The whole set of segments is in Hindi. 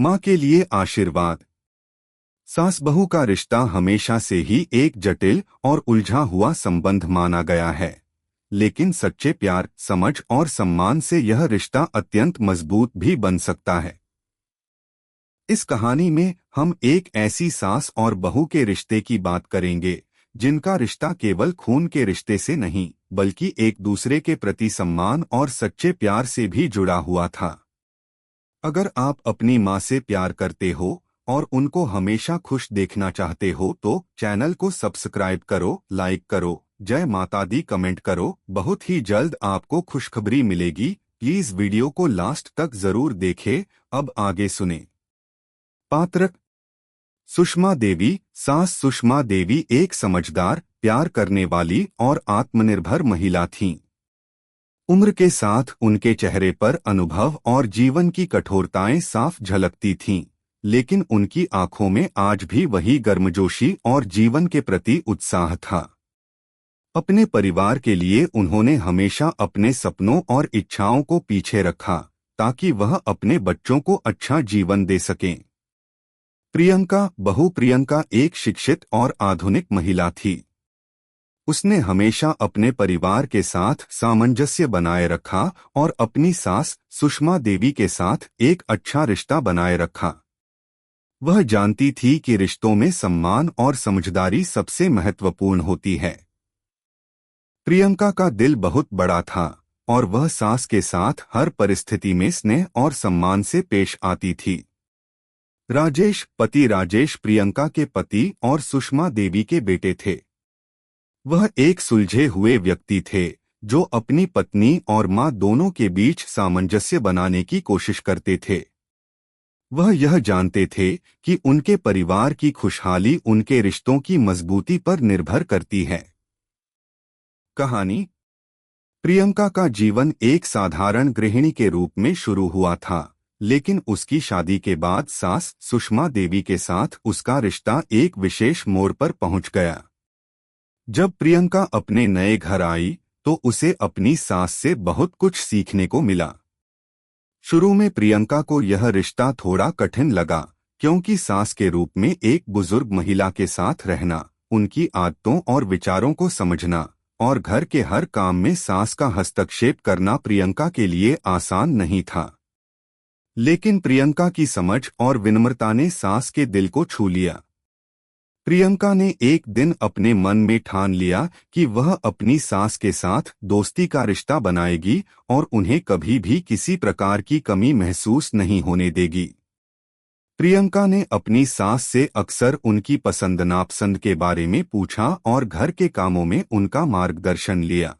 माँ के लिए आशीर्वाद। सास बहू का रिश्ता हमेशा से ही एक जटिल और उलझा हुआ संबंध माना गया है, लेकिन सच्चे प्यार, समझ और सम्मान से यह रिश्ता अत्यंत मजबूत भी बन सकता है। इस कहानी में हम एक ऐसी सास और बहू के रिश्ते की बात करेंगे जिनका रिश्ता केवल खून के रिश्ते से नहीं, बल्कि एक दूसरे के प्रति सम्मान और सच्चे प्यार से भी जुड़ा हुआ था। अगर आप अपनी माँ से प्यार करते हो और उनको हमेशा खुश देखना चाहते हो तो चैनल को सब्सक्राइब करो, लाइक करो, जय माता दी कमेंट करो। बहुत ही जल्द आपको खुशखबरी मिलेगी। प्लीज वीडियो को लास्ट तक जरूर देखें। अब आगे सुने। पात्र: सुषमा देवी। सास सुषमा देवी एक समझदार, प्यार करने वाली और आत्मनिर्भर महिला थीं। उम्र के साथ उनके चेहरे पर अनुभव और जीवन की कठोरताएं साफ झलकती थीं, लेकिन उनकी आंखों में आज भी वही गर्मजोशी और जीवन के प्रति उत्साह था। अपने परिवार के लिए उन्होंने हमेशा अपने सपनों और इच्छाओं को पीछे रखा ताकि वह अपने बच्चों को अच्छा जीवन दे सकें। प्रियंका, बहू प्रियंका एक शिक्षित और आधुनिक महिला थी। उसने हमेशा अपने परिवार के साथ सामंजस्य बनाए रखा और अपनी सास सुषमा देवी के साथ एक अच्छा रिश्ता बनाए रखा। वह जानती थी कि रिश्तों में सम्मान और समझदारी सबसे महत्वपूर्ण होती है। प्रियंका का दिल बहुत बड़ा था और वह सास के साथ हर परिस्थिति में स्नेह और सम्मान से पेश आती थी। राजेश, पति राजेश प्रियंका के पति और सुषमा देवी के बेटे थे। वह एक सुलझे हुए व्यक्ति थे जो अपनी पत्नी और मां दोनों के बीच सामंजस्य बनाने की कोशिश करते थे। वह यह जानते थे कि उनके परिवार की खुशहाली उनके रिश्तों की मजबूती पर निर्भर करती है। कहानी: प्रियंका का जीवन एक साधारण गृहिणी के रूप में शुरू हुआ था, लेकिन उसकी शादी के बाद सास सुषमा देवी के साथ उसका रिश्ता एक विशेष मोड़ पर पहुंच गया। जब प्रियंका अपने नए घर आई तो उसे अपनी सास से बहुत कुछ सीखने को मिला। शुरू में प्रियंका को यह रिश्ता थोड़ा कठिन लगा, क्योंकि सास के रूप में एक बुजुर्ग महिला के साथ रहना, उनकी आदतों और विचारों को समझना और घर के हर काम में सास का हस्तक्षेप करना प्रियंका के लिए आसान नहीं था। लेकिन प्रियंका की समझ और विनम्रता ने सास के दिल को छू लिया। प्रियंका ने एक दिन अपने मन में ठान लिया कि वह अपनी सास के साथ दोस्ती का रिश्ता बनाएगी और उन्हें कभी भी किसी प्रकार की कमी महसूस नहीं होने देगी। प्रियंका ने अपनी सास से अक्सर उनकी पसंद नापसंद के बारे में पूछा और घर के कामों में उनका मार्गदर्शन लिया।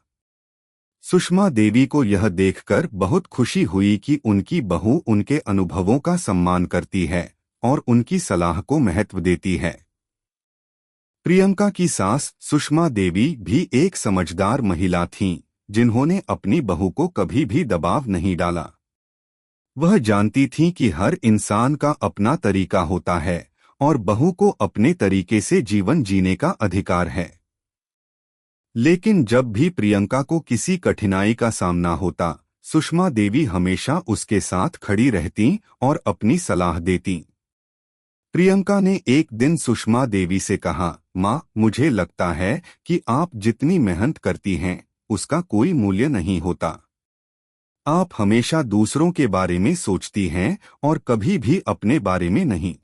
सुषमा देवी को यह देखकर बहुत खुशी हुई कि उनकी बहू उनके अनुभवों का सम्मान करती है और उनकी सलाह को महत्व देती है। प्रियंका की सास सुषमा देवी भी एक समझदार महिला थीं, जिन्होंने अपनी बहू को कभी भी दबाव नहीं डाला। वह जानती थीं कि हर इंसान का अपना तरीका होता है और बहू को अपने तरीके से जीवन जीने का अधिकार है। लेकिन जब भी प्रियंका को किसी कठिनाई का सामना होता, सुषमा देवी हमेशा उसके साथ खड़ी रहतीं और अपनी सलाह देतीं। प्रियंका ने एक दिन सुषमा देवी से कहा, माँ, मुझे लगता है कि आप जितनी मेहनत करती हैं, उसका कोई मूल्य नहीं होता। आप हमेशा दूसरों के बारे में सोचती हैं और कभी भी अपने बारे में नहीं।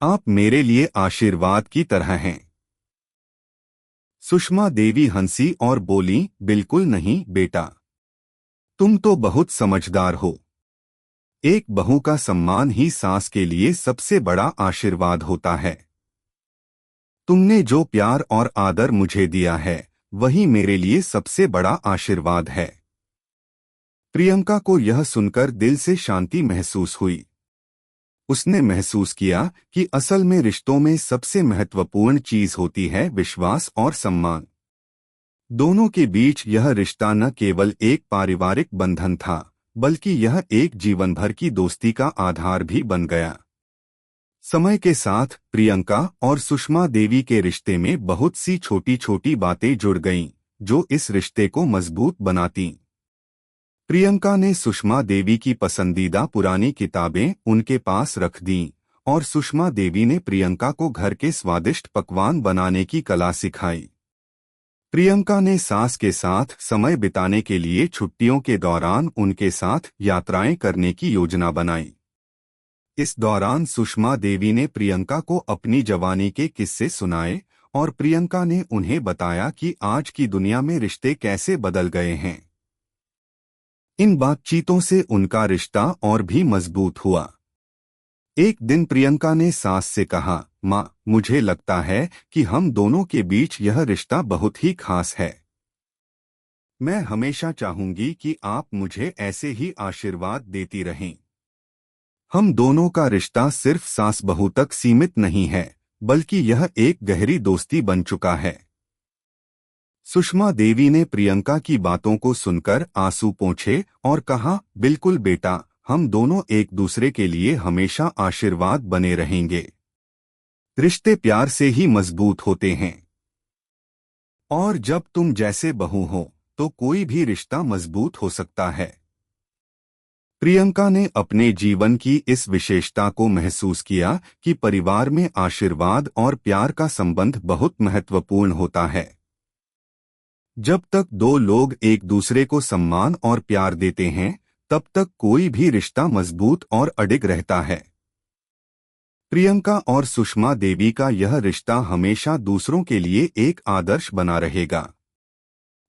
आप मेरे लिए आशीर्वाद की तरह हैं। सुषमा देवी हंसी और बोली, बिल्कुल नहीं बेटा, तुम तो बहुत समझदार हो। एक बहू का सम्मान ही सास के लिए सबसे बड़ा आशीर्वाद होता है। तुमने जो प्यार और आदर मुझे दिया है, वही मेरे लिए सबसे बड़ा आशीर्वाद है। प्रियंका को यह सुनकर दिल से शांति महसूस हुई। उसने महसूस किया कि असल में रिश्तों में सबसे महत्वपूर्ण चीज होती है विश्वास और सम्मान। दोनों के बीच यह रिश्ता न केवल एक पारिवारिक बंधन था, बल्कि यह एक जीवन भर की दोस्ती का आधार भी बन गया। समय के साथ प्रियंका और सुषमा देवी के रिश्ते में बहुत सी छोटी छोटी बातें जुड़ गईं, जो इस रिश्ते को मजबूत बनातीं। प्रियंका ने सुषमा देवी की पसंदीदा पुरानी किताबें उनके पास रख दीं और सुषमा देवी ने प्रियंका को घर के स्वादिष्ट पकवान बनाने की कला सिखाई। प्रियंका ने सास के साथ समय बिताने के लिए छुट्टियों के दौरान उनके साथ यात्राएं करने की योजना बनाई। इस दौरान सुषमा देवी ने प्रियंका को अपनी जवानी के किस्से सुनाए और प्रियंका ने उन्हें बताया कि आज की दुनिया में रिश्ते कैसे बदल गए हैं। इन बातचीतों से उनका रिश्ता और भी मजबूत हुआ। एक दिन प्रियंका ने सास से कहा, माँ, मुझे लगता है कि हम दोनों के बीच यह रिश्ता बहुत ही खास है। मैं हमेशा चाहूंगी कि आप मुझे ऐसे ही आशीर्वाद देती रहें। हम दोनों का रिश्ता सिर्फ सास बहू तक सीमित नहीं है, बल्कि यह एक गहरी दोस्ती बन चुका है। सुषमा देवी ने प्रियंका की बातों को सुनकर आंसू पोंछे और कहा, बिल्कुल बेटा, हम दोनों एक दूसरे के लिए हमेशा आशीर्वाद बने रहेंगे। रिश्ते प्यार से ही मजबूत होते हैं और जब तुम जैसे बहू हो तो कोई भी रिश्ता मजबूत हो सकता है। प्रियंका ने अपने जीवन की इस विशेषता को महसूस किया कि परिवार में आशीर्वाद और प्यार का संबंध बहुत महत्वपूर्ण होता है। जब तक दो लोग एक दूसरे को सम्मान और प्यार देते हैं, तब तक कोई भी रिश्ता मजबूत और अडिग रहता है। प्रियंका और सुषमा देवी का यह रिश्ता हमेशा दूसरों के लिए एक आदर्श बना रहेगा।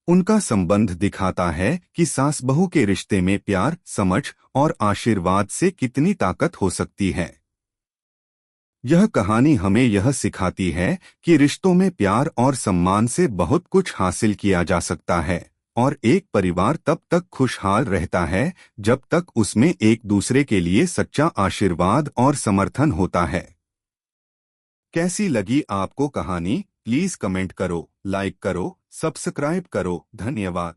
उनका संबंध दिखाता है कि सास बहू के रिश्ते में प्यार, समझ और आशीर्वाद से कितनी ताकत हो सकती है। यह कहानी हमें यह सिखाती है कि रिश्तों में प्यार और सम्मान से बहुत कुछ हासिल किया जा सकता है और एक परिवार तब तक खुशहाल रहता है जब तक उसमें एक दूसरे के लिए सच्चा आशीर्वाद और समर्थन होता है। कैसी लगी आपको कहानी? प्लीज कमेंट करो, लाइक करो, सब्सक्राइब करो। धन्यवाद।